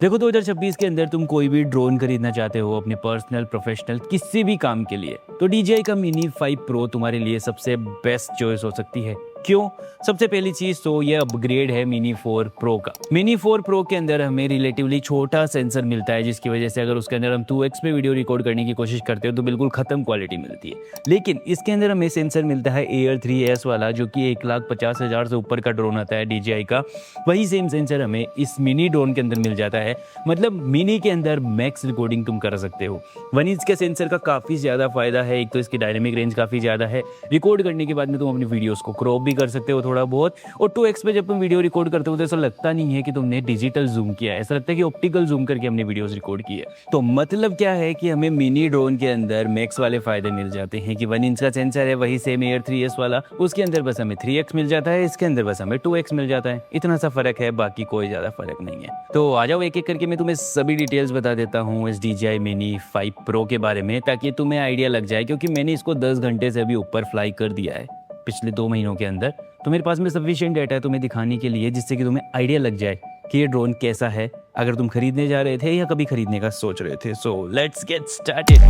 देखो 2026 के अंदर तुम कोई भी ड्रोन खरीदना चाहते हो अपने पर्सनल प्रोफेशनल किसी भी काम के लिए, तो DJI का मिनी 5 प्रो तुम्हारे लिए सबसे बेस्ट चॉइस हो सकती है। क्यों? सबसे पहली चीज तो ये अपग्रेड है मिनी 4 प्रो का। मिनी 4 प्रो के अंदर हमें रिलेटिवली छोटा सेंसर मिलता है, जिसकी वजह से अगर उसके अंदर हम 2x पे वीडियो रिकॉर्ड करने की कोशिश करते हो तो बिल्कुल खत्म क्वालिटी मिलती है। लेकिन इसके अंदर हमें सेंसर मिलता है Air 3s वाला, जो कि 1,50,000 से ऊपर का ड्रोन आता है DJI का। वही सेम सेंसर हमें इस मिनी ड्रोन के अंदर मिल जाता है। मतलब मिनी के अंदर मैक्स रिकॉर्डिंग तुम कर सकते हो। 1 इंच के सेंसर का काफ़ी ज़्यादा फायदा है। एक तो इसकी डायनेमिक रेंज काफ़ी ज़्यादा है। रिकॉर्ड करने के बाद में तुम अपनी वीडियोस को क्रॉप भी कर सकते हो थोड़ा बहुत। और 2x पे जब तुम वीडियो रिकॉर्ड करते हो तो ऐसा लगता नहीं है कि तुमने डिजिटल जूम किया है, ऐसा लगता है कि ऑप्टिकल जूम करके हमने वीडियोस रिकॉर्ड की है। तो मतलब क्या है कि हमें मिनी ड्रोन के अंदर मैक्स वाले फायदे मिल जाते हैं कि 1 इंच का सेंसर है, वही सेम Air 3s वाला, उसके अंदर बस हमें 3x मिल जाता है, इसके अंदर बस हमें 2x मिल जाता है। इतना सा फर्क है, बाकी कोई ज़्यादा फर्क नहीं है। तो आ जाओ एक एक करके मैं तुम्हें सभी डिटेल्स बता देता हूँ इस DJI मिनी 5 प्रो के बारे में, ताकि तुम्हें आइडिया लग जाए, क्योंकि मैंने इसको 10 घंटे से अभी ऊपर फ्लाई कर दिया है पिछले 2 महीनों के अंदर। तो मेरे पास में सफिशिएंट डाटा है तुम्हें दिखाने के लिए, जिससे कि तुम्हें आइडिया लग जाए कि ये ड्रोन कैसा है, अगर तुम खरीदने जा रहे थे या कभी खरीदने का सोच रहे थे। So let's get started.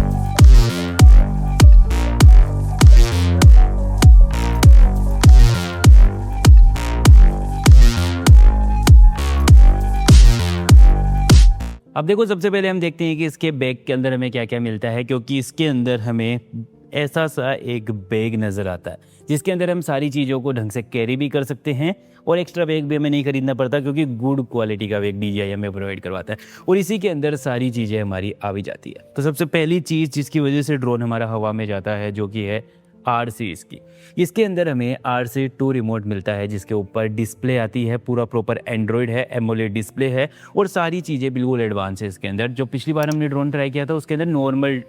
अब देखो सबसे पहले हम देखते हैं कि इसके बैग के अंदर हमें क्या क्या मिलता है, क्योंकि इसके अंदर हमें ऐसा सा एक बैग नज़र आता है जिसके अंदर हम सारी चीज़ों को ढंग से कैरी भी कर सकते हैं, और एक्स्ट्रा बैग भी हमें नहीं खरीदना पड़ता, क्योंकि गुड क्वालिटी का बैग DJI हमें प्रोवाइड करवाता है और इसी के अंदर सारी चीज़ें हमारी आ भी जाती है। तो सबसे पहली चीज़ जिसकी वजह से ड्रोन हमारा हवा में जाता है, जो कि है RC इसकी। इसके अंदर हमें RC2 रिमोट मिलता है, जिसके ऊपर डिस्प्ले आती है, पूरा प्रॉपर एंड्रॉयड है, एमोलेड डिस्प्ले है और सारी चीज़ें बिल्कुल एडवांस है इसके अंदर। जो पिछली बार हमने ड्रोन ट्राई किया था उसके अंदर नॉर्मल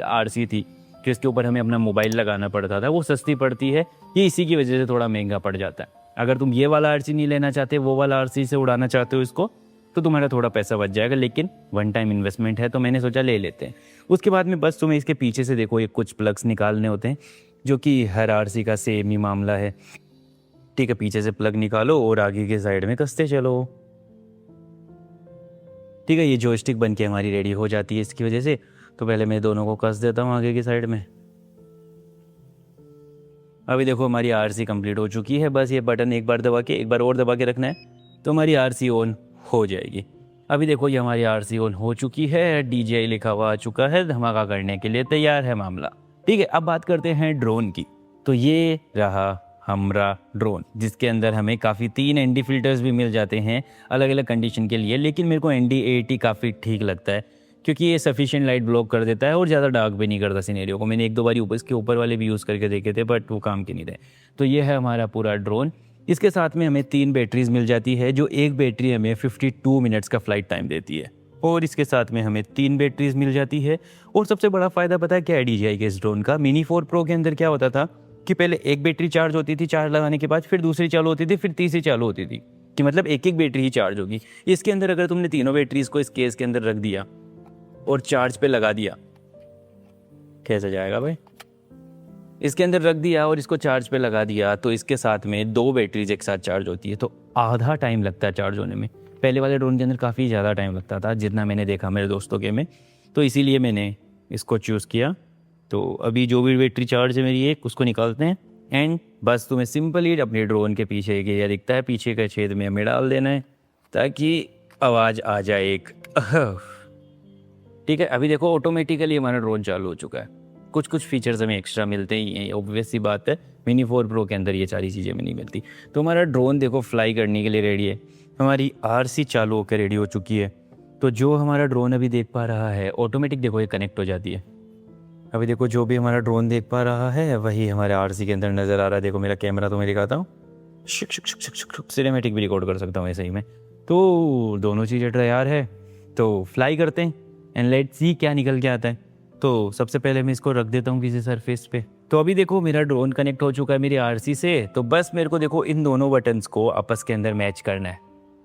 RC थी, जिसके ऊपर हमें अपना मोबाइल लगाना पड़ता था, वो सस्ती पड़ती है, ये इसी की वजह से थोड़ा महंगा पड़ जाता है। अगर तुम ये वाला RC नहीं लेना चाहते, वो वाला RC से उड़ाना चाहते हो इसको, तो तुम्हारा थोड़ा पैसा बच जाएगा, लेकिन 1 टाइम इन्वेस्टमेंट है, तो मैंने सोचा ले लेते हैं। उसके बाद में बस तुम्हें इसके पीछे से देखो ये कुछ प्लग्स निकालने होते हैं, जो कि हर RC का सेम ही मामला है। ठीक है, पीछे से प्लग निकालो और आगे के साइड में कसते चलो। ठीक है, ये जॉयस्टिक बन के हमारी रेडी हो जाती है इसकी वजह से। तो पहले मैं दोनों को कस देता हूँ आगे की साइड में। अभी देखो हमारी RC कंप्लीट हो चुकी है। बस ये बटन एक बार दबा के, एक बार और दबा के रखना है, तो हमारी RC ऑन हो जाएगी। अभी देखो ये हमारी RC ऑन हो चुकी है, DJI लिखा हुआ आ चुका है, धमाका करने के लिए तैयार है मामला। ठीक है, अब बात करते हैं ड्रोन की। तो ये रहा हमारा ड्रोन, जिसके अंदर हमें काफ़ी 3 ND फिल्टर्स भी मिल जाते हैं अलग अलग कंडीशन के लिए, लेकिन मेरे को ND 80 काफ़ी ठीक लगता है, क्योंकि ये सफिशिएंट लाइट ब्लॉक कर देता है और ज़्यादा डार्क भी नहीं करता सिनेरियो को। मैंने 1-2 बार ऊपर इसके ऊपर वाले भी यूज़ करके देखे थे, बट वो काम के नहीं थे। तो ये है हमारा पूरा ड्रोन। इसके साथ में हमें 3 बैटरीज मिल जाती है, जो एक बैटरी हमें 52 मिनट्स का फ्लाइट टाइम देती है, और इसके साथ में हमें 3 बैटरीज मिल जाती है। और सबसे बड़ा फ़ायदा पता है क्या है DJI के इस ड्रोन का? मिनी 4 प्रो के अंदर क्या होता था कि पहले एक बैटरी चार्ज होती थी, चार्ज लगाने के बाद फिर दूसरी चालू होती थी, फिर तीसरी चालू होती थी, कि मतलब एक एक बैटरी ही चार्ज होगी। इसके अंदर अगर तुमने तीनों बैटरीज को इस केस के अंदर रख दिया और चार्ज पे लगा दिया, कैसे जाएगा भाई? इसके अंदर रख दिया और इसको चार्ज पे लगा दिया, तो इसके साथ में 2 बैटरीज एक साथ चार्ज होती है, तो आधा टाइम लगता है चार्ज होने में। पहले वाले ड्रोन के अंदर काफ़ी ज़्यादा टाइम लगता था, जितना मैंने देखा मेरे दोस्तों के में, तो इसीलिए मैंने इसको चूज़ किया। तो अभी जो भी बैटरी चार्ज है मेरी एक, उसको निकालते हैं, एंड बस तुम्हें सिंपली अपने ड्रोन के पीछे एक एरिया दिखता है, पीछे के छेद में हमें डाल देना है, ताकि आवाज़ आ जाए एक। ठीक है, अभी देखो ऑटोमेटिकली हमारा ड्रोन चालू हो चुका है। कुछ कुछ फीचर्स हमें एक्स्ट्रा मिलते ही हैं, ऑब्वियस सी बात है, मिनी 4 प्रो के अंदर ये सारी चीज़ें हमें नहीं मिलती। तो हमारा ड्रोन देखो फ्लाई करने के लिए रेडी है, हमारी RC चालू होकर रेडी हो चुकी है। तो जो हमारा ड्रोन अभी देख पा रहा है, ऑटोमेटिक देखो ये कनेक्ट हो जाती है। अभी देखो जो भी हमारा ड्रोन देख पा रहा है वही हमारे RC के अंदर नज़र आ रहा है। देखो मेरा कैमरा तो मैं दिखाता हूँ, सिनेमैटिक भी रिकॉर्ड कर सकता हूँ ऐसे ही में। तो दोनों चीज़ें तैयार है, तो फ्लाई करते हैं एंड लेट्स सी क्या निकल के आता है। तो सबसे पहले मैं इसको रख देता हूँ किसी सरफेस पे। तो अभी देखो मेरा ड्रोन कनेक्ट हो चुका है मेरी RC से। तो बस मेरे को देखो इन दोनों बटन्स को आपस के अंदर मैच करना है।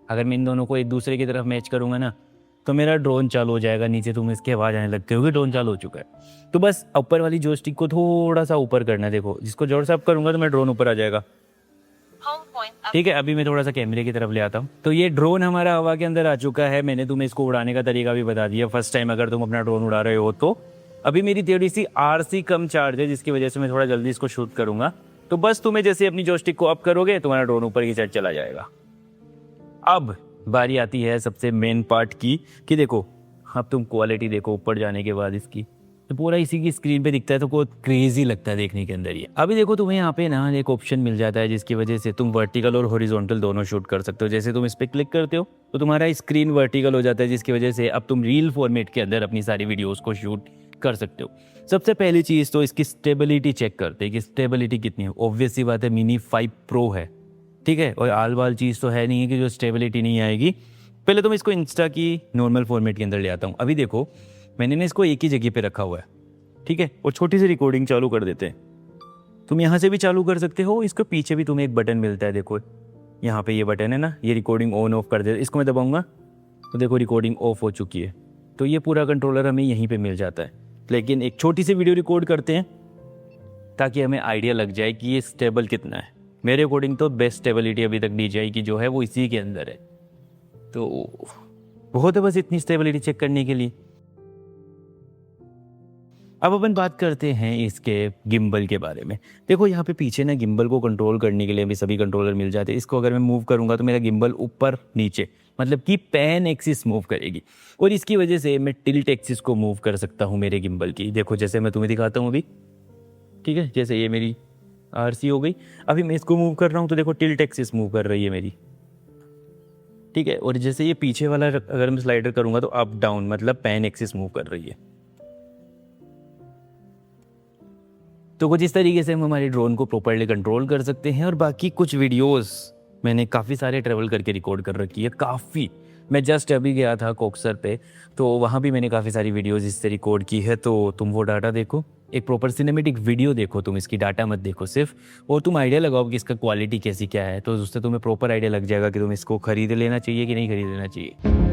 अगर मैं इन दोनों को एक दूसरे की तरफ मैच करूँगा ना, तो मेरा ड्रोन चालू हो जाएगा। नीचे तुम इसकी आवाज़ आने लगते होगी, ड्रोन चालू हो चुका है। तो बस ऊपर वाली जॉयस्टिक को थोड़ा सा ऊपर करना है। देखो जिसको जोर से अप करूँगा तो मेरा ड्रोन ऊपर आ जाएगा। ठीक है, अभी मैं थोड़ा सा कैमरे की तरफ ले आता हूँ। तो ये ड्रोन हमारा हवा के अंदर आ चुका है। मैंने तुम्हें इसको उड़ाने का तरीका भी बता दिया फर्स्ट टाइम अगर तुम अपना ड्रोन उड़ा रहे हो तो। अभी मेरी थोड़ी सी आरसी कम चार्ज है जिसकी वजह से मैं थोड़ा जल्दी इसको शूट करूंगा। तो बस तुम्हें जैसे अपनी जॉयस्टिक को अप करोगे तुम्हारा ड्रोन ऊपर की साइड चला जाएगा। अब बारी आती है सबसे मेन पार्ट की कि देखो, अब तुम क्वालिटी देखो ऊपर जाने के बाद इसकी, तो पूरा इसी की स्क्रीन पे दिखता है तो बहुत क्रेजी लगता है देखने के अंदर ये। अभी देखो तुम्हें यहाँ पे ना एक ऑप्शन मिल जाता है जिसकी वजह से तुम वर्टिकल और हॉरिजॉन्टल दोनों शूट कर सकते हो। जैसे तुम इस पर क्लिक करते हो तो तुम्हारा स्क्रीन वर्टिकल हो जाता है जिसकी वजह से अब तुम रील फॉर्मेट के अंदर अपनी सारी वीडियोज़ को शूट कर सकते हो। सबसे पहली चीज़ तो इसकी स्टेबिलिटी चेक करते हैं कि स्टेबिलिटी कितनी है। ऑब्वियस सी बात है मिनी 5 प्रो है, ठीक है, और आल बाल चीज़ तो है नहीं है कि जो स्टेबिलिटी नहीं आएगी। पहले तो मैं इसको इंस्टा की नॉर्मल फॉर्मेट के अंदर ले आता हूँ। अभी देखो मैंने ना इसको एक ही जगह पे रखा हुआ है, ठीक है, और छोटी सी रिकॉर्डिंग चालू कर देते हैं। तुम यहाँ से भी चालू कर सकते हो। इसके पीछे भी तुम्हें एक बटन मिलता है, देखो यहाँ पे ये बटन है ना, ये रिकॉर्डिंग ऑन ऑफ कर दे। इसको मैं दबाऊंगा तो देखो रिकॉर्डिंग ऑफ हो चुकी है। तो ये पूरा कंट्रोलर हमें यहीं पे मिल जाता है। लेकिन एक छोटी सी वीडियो रिकॉर्ड करते हैं ताकि हमें आइडिया लग जाए कि ये स्टेबल कितना है। मेरे अकॉर्डिंग तो बेस्ट स्टेबिलिटी अभी तक DJI की जो है वो इसी के अंदर है। तो बहुत है बस इतनी स्टेबिलिटी चेक करने के लिए। अब अपन बात करते हैं इसके गिम्बल के बारे में। देखो यहाँ पे पीछे ना गिम्बल को कंट्रोल करने के लिए भी सभी कंट्रोलर मिल जाते हैं। इसको अगर मैं मूव करूँगा तो मेरा गिम्बल ऊपर नीचे मतलब कि पैन एक्सिस मूव करेगी, और इसकी वजह से मैं टिल्ट एक्सिस को मूव कर सकता हूँ मेरे गिम्बल की। देखो जैसे मैं तुम्हें दिखाता हूँ अभी, ठीक है, जैसे ये मेरी RC हो गई। अभी मैं इसको मूव कर रहा हूँ तो देखो टिल्ट एक्सिस मूव कर रही है मेरी, ठीक है, और जैसे ये पीछे वाला अगर मैं स्लाइडर करूँगा तो अप डाउन मतलब पैन एक्सिस मूव कर रही है। तो कुछ इस तरीके से हम हमारे ड्रोन को प्रॉपर्ली कंट्रोल कर सकते हैं। और बाकी कुछ वीडियोस मैंने काफ़ी सारे ट्रैवल करके रिकॉर्ड कर रखी है, काफ़ी। मैं जस्ट अभी गया था कोक्सर पे, तो वहाँ भी मैंने काफ़ी सारी वीडियोस इससे रिकॉर्ड की है। तो तुम वो डाटा देखो, एक प्रॉपर सिनेमेटिक वीडियो देखो, तुम इसकी डाटा मत देखो सिर्फ, और तुम आइडिया लगाओ कि इसका क्वालिटी कैसी क्या है। तो उससे तुम्हें प्रॉपर आइडिया लग जाएगा कि तुम इसको खरीद लेना चाहिए कि नहीं खरीद लेना चाहिए।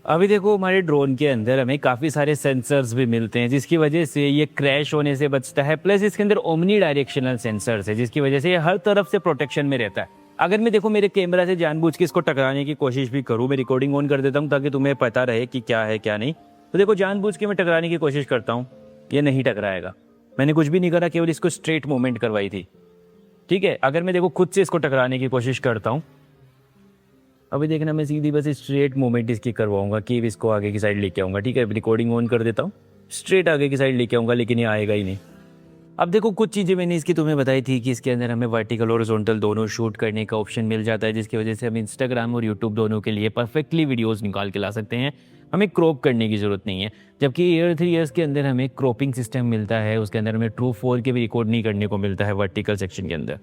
अभी देखो हमारे ड्रोन के अंदर हमें काफ़ी सारे सेंसर्स भी मिलते हैं जिसकी वजह से ये क्रैश होने से बचता है। प्लस इसके अंदर ओमनी डायरेक्शनल सेंसर्स है जिसकी वजह से ये हर तरफ से प्रोटेक्शन में रहता है। अगर मैं देखो मेरे कैमरा से जानबूझ के इसको टकराने की कोशिश भी करूँ, मैं रिकॉर्डिंग ऑन कर देता हूँ ताकि तुम्हें पता रहे कि क्या है क्या नहीं। तो देखो जानबूझ के मैं टकराने की कोशिश करता हूँ, ये नहीं टकराएगा। मैंने कुछ भी नहीं करा, केवल इसको स्ट्रेट मूवमेंट करवाई थी, ठीक है। अगर मैं देखो खुद से इसको टकराने की कोशिश करता हूँ, अभी देखना मैं सीधी बस स्ट्रेट मूवमेंट इसकी करवाऊंगा कि इसको आगे की साइड लेके आऊँगा, ठीक है। रिकॉर्डिंग ऑन कर देता हूँ, स्ट्रेट आगे की साइड लेके आऊँगा, लेकिन ये आएगा ही नहीं। अब देखो कुछ चीज़ें मैंने इसकी तुम्हें बताई थी कि इसके अंदर हमें वर्टिकल और हॉरिजॉन्टल दोनों शूट करने का ऑप्शन मिल जाता है जिसकी वजह से हम इंस्टाग्राम और यूट्यूब दोनों के लिए परफेक्टली वीडियोस निकाल के ला सकते हैं। हमें क्रॉप करने की ज़रूरत नहीं है। जबकि एयर 3 ईयर्स के अंदर हमें क्रॉपिंग सिस्टम मिलता है, उसके अंदर हमें ट्रू 4 के भी रिकॉर्ड नहीं करने को मिलता है वर्टिकल सेक्शन के अंदर,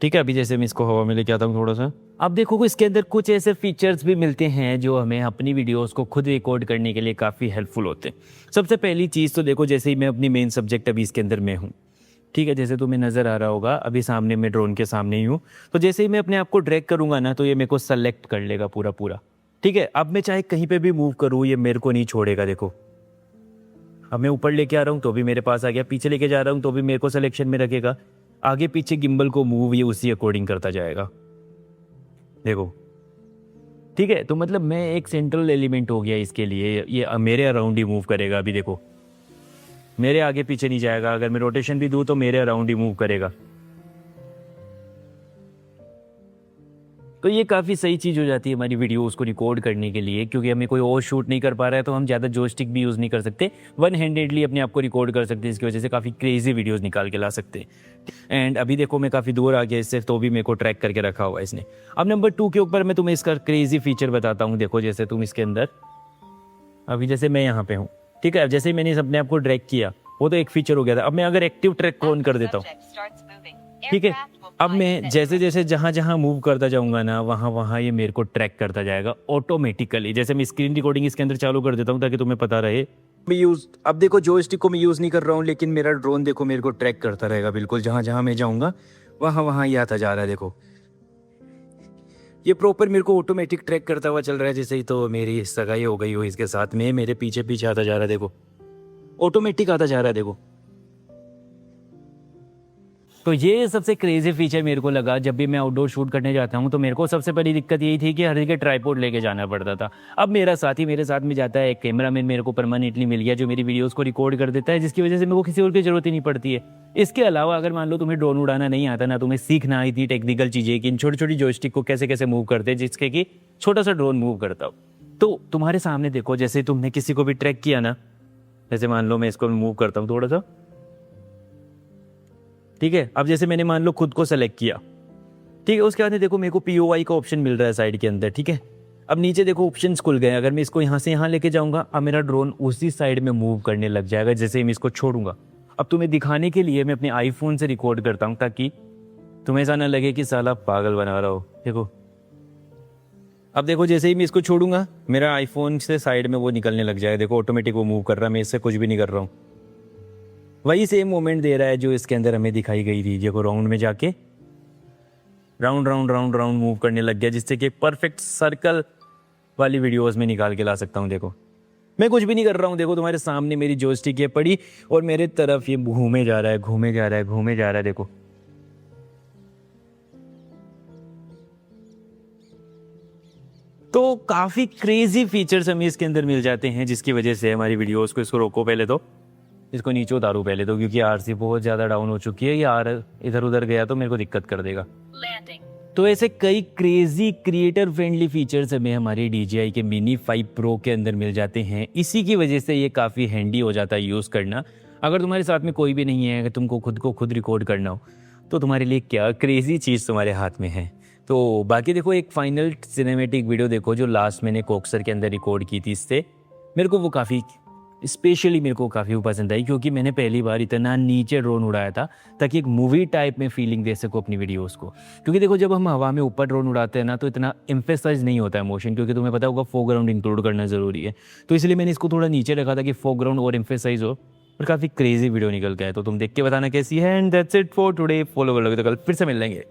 ठीक है। अभी जैसे मैं इसको हवा में लेके आता हूँ थोड़ा सा, अब देखो इसके अंदर कुछ ऐसे फीचर्स भी मिलते हैं जो हमें अपनी वीडियोस को खुद रिकॉर्ड करने के लिए काफ़ी हेल्पफुल होते हैं। सबसे पहली चीज़ तो देखो, जैसे ही मैं अपनी मेन सब्जेक्ट अभी इसके अंदर में हूँ, ठीक है, जैसे तुम्हें नज़र आ रहा होगा अभी सामने मैं ड्रोन के सामने ही हूँ, तो जैसे ही मैं अपने आप को ड्रैग करूँगा ना तो ये मेरे को सेलेक्ट कर लेगा पूरा पूरा, ठीक है। अब मैं चाहे कहीं पे भी मूव करूँ ये मेरे को नहीं छोड़ेगा। देखो अब मैं ऊपर लेके आ रहा हूँ तो भी मेरे पास आ गया, पीछे लेके जा रहा हूँ तो भी मेरे को सिलेक्शन में रखेगा, आगे पीछे गिम्बल को मूव ये उसी अकॉर्डिंग करता जाएगा। देखो ठीक है, तो मतलब मैं एक सेंट्रल एलिमेंट हो गया इसके लिए, ये मेरे अराउंड ही मूव करेगा। अभी देखो मेरे आगे पीछे नहीं जाएगा, अगर मैं रोटेशन भी दूं तो मेरे अराउंड ही मूव करेगा। तो ये काफ़ी सही चीज़ हो जाती है हमारी वीडियोस को रिकॉर्ड करने के लिए, क्योंकि हमें कोई और शूट नहीं कर पा रहा है तो हम ज़्यादा जॉयस्टिक भी यूज़ नहीं कर सकते, वन हैंडेडली अपने आप को रिकॉर्ड कर सकते हैं। इसकी वजह से काफ़ी क्रेजी वीडियोस निकाल के ला सकते हैं। एंड अभी देखो मैं काफ़ी दूर आ गया इससे, तो भी मेरे को ट्रैक करके रखा हुआ है इसने। अब नंबर 2 के ऊपर मैं तुम्हें इसका क्रेजी फीचर बताता हूँ। देखो जैसे तुम इसके अंदर, अभी जैसे मैं यहाँ पे हूँ, ठीक है, जैसे ही मैंने अपने आप को ड्रैग किया वो तो एक फीचर हो गया था। अब मैं अगर एक्टिव ट्रैक को ऑन कर देता हूँ, ठीक है, अब मैं जैसे जैसे जहाँ जहाँ मूव करता जाऊंगा ना, वहाँ वहाँ ये मेरे को ट्रैक करता जाएगा ऑटोमेटिकली। जैसे मैं स्क्रीन रिकॉर्डिंग इसके अंदर चालू कर देता हूँ ताकि तुम्हें पता रहे मैं यूज़, अब देखो जॉयस्टिक को मैं यूज़ नहीं कर रहा हूँ, लेकिन मेरा ड्रोन देखो मेरे को ट्रैक करता रहेगा बिल्कुल। जहाँ जहाँ मैं जाऊँगा वहाँ वहाँ ये आता जा रहा है। देखो ये प्रॉपर मेरे को ऑटोमेटिक ट्रैक करता हुआ चल रहा है। जैसे ही तो मेरी सगाई हो गई हो इसके साथ में, मेरे पीछे पीछे आता जा रहा है। देखो ऑटोमेटिक आता जा रहा है। देखो तो ये सबसे क्रेजी फीचर मेरे को लगा। जब भी मैं आउटडोर शूट करने जाता हूँ तो मेरे को सबसे बड़ी दिक्कत यही थी कि हर जगह ट्राइपॉड लेके जाना पड़ता था। अब मेरा साथी मेरे साथ में जाता है, एक कैमरामैन मेरे को परमानेंटली मिल गया जो मेरी वीडियोस को रिकॉर्ड कर देता है, जिसकी वजह से मेरे को किसी और की जरूरत ही नहीं पड़ती है। इसके अलावा अगर मान लो तुम्हें ड्रोन उड़ाना नहीं आता ना, तुम्हें सीखना आई थी टेक्निकल चीज़ें कि इन छोटी छोटी जॉयस्टिक को कैसे कैसे मूव करते हैं जिसके कि छोटा सा ड्रोन मूव करता हो, तो तुम्हारे सामने देखो जैसे तुमने किसी को भी ट्रैक किया ना, जैसे मान लो मैं इसको मूव करता हूँ थोड़ा सा, ठीक है। अब जैसे मैंने मान लो खुद को सेलेक्ट किया, ठीक है, उसके बाद देखो मेरे को POI का ऑप्शन मिल रहा है साइड के अंदर, ठीक है। अब नीचे देखो ऑप्शंस खुल गए। अगर मैं इसको यहाँ से यहाँ लेके जाऊँगा, अब मेरा ड्रोन उसी साइड में मूव करने लग जाएगा जैसे ही मैं इसको छोड़ूंगा। अब तुम्हें दिखाने के लिए मैं अपने आईफोन से रिकॉर्ड करता हूँ ताकि तुम्हें ऐसा ना लगे कि साला पागल बना रहा हो। देखो अब देखो जैसे ही मैं इसको छोड़ूंगा मेरा आईफोन से साइड में वो निकलने लग जाएगा। देखो ऑटोमेटिक वो मूव कर रहा है, मैं इससे कुछ भी नहीं कर रहा हूँ। वही सेम मोमेंट दे रहा है जो इसके अंदर हमें दिखाई गई थी। देखो राउंड में जाके round round round round move करने लग गया, जिससे कि परफेक्ट सर्कल वाली वीडियोस में निकाल के ला सकता हूँ। देखो मैं कुछ भी नहीं कर रहा हूँ। देखो तुम्हारे सामने मेरी जॉयस्टिक ये पड़ी और मेरे तरफ ये घूमे जा रहा है, घूमे जा रहा है, घूमे जा रहा है। देखो तो काफ़ी क्रेजी फीचर्स हमें इसके अंदर मिल जाते हैं, जिसकी वजह से हमारी वीडियोस को, इसको रोको पहले तो, इसको नीचे उतारो पहले तो, क्योंकि RC बहुत ज़्यादा डाउन हो चुकी है। ये इधर उधर गया तो मेरे को दिक्कत कर देगा। तो ऐसे कई क्रेजी क्रिएटर फ्रेंडली फीचर्स हमें हमारी DJI के Mini 5 Pro के अंदर मिल जाते हैं। इसी की वजह से ये काफ़ी हैंडी हो जाता है यूज़ करना। अगर तुम्हारे साथ में कोई भी नहीं है, अगर तुमको खुद को खुद रिकॉर्ड करना हो, तो तुम्हारे लिए क्या क्रेजी चीज़ तुम्हारे हाथ में है। तो बाकी देखो एक फाइनल सिनेमेटिक वीडियो देखो जो लास्ट मैंने कोक्सर के अंदर रिकॉर्ड की थी, इससे मेरे को वो काफ़ी स्पेशली मेरे को काफ़ी पसंद आई, क्योंकि मैंने पहली बार इतना नीचे ड्रोन उड़ाया था ताकि एक मूवी टाइप में फीलिंग दे सको अपनी वीडियोस को। क्योंकि देखो जब हम हवा में ऊपर ड्रोन उड़ाते हैं ना तो इतना एम्फेसाइज नहीं होता है मोशन, क्योंकि तुम्हें पता होगा फोरग्राउंड इंक्लूड करना ज़रूरी है। तो इसलिए मैंने इसको थोड़ा नीचे रखा था कि फोरग्राउंड और एम्फेसाइज हो, और काफ़ी क्रेजी वीडियो निकल गया है। तो तुम देख के बताना कैसी है। And that's it for today. Follow कर लोगे तो कल फिर से मिल लेंगे।